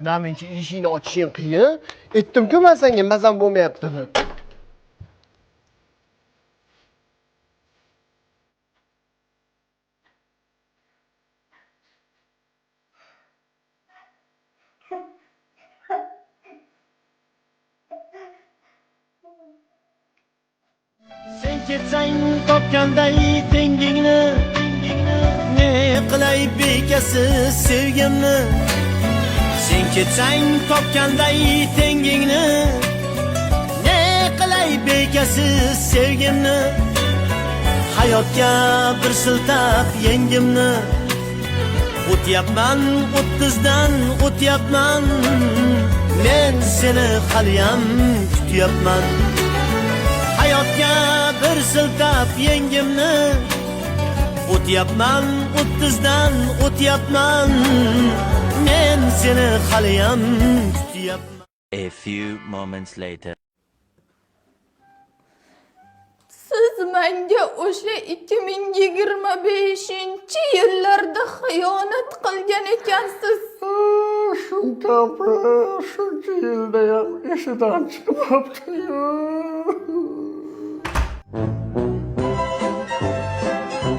Naminchi eshikni ochishing qiyin. Aytdim-ku men senga mazam bo'lmayapti deb. Sen ketsang topganday tengingni, ne qilay bekasiz sevgimni. Sen ketsang topganday tengingni, ne qilay bekasiz sevgimni. Hayotga bir siltab yengimni, o'tyapman 30dan o'tyapman. Men seni haliyam kutyapman. Hayotga bir siltab yengimni, o'tyapman 30dan o'tyapman. Men seni haliyam kutyapman. A few moments later. Siz menga o'sha 2025-yillarda xiyonat qilgan ekansiz. Shu gapi shuncha yildayam esidan chiqmabdi-yu.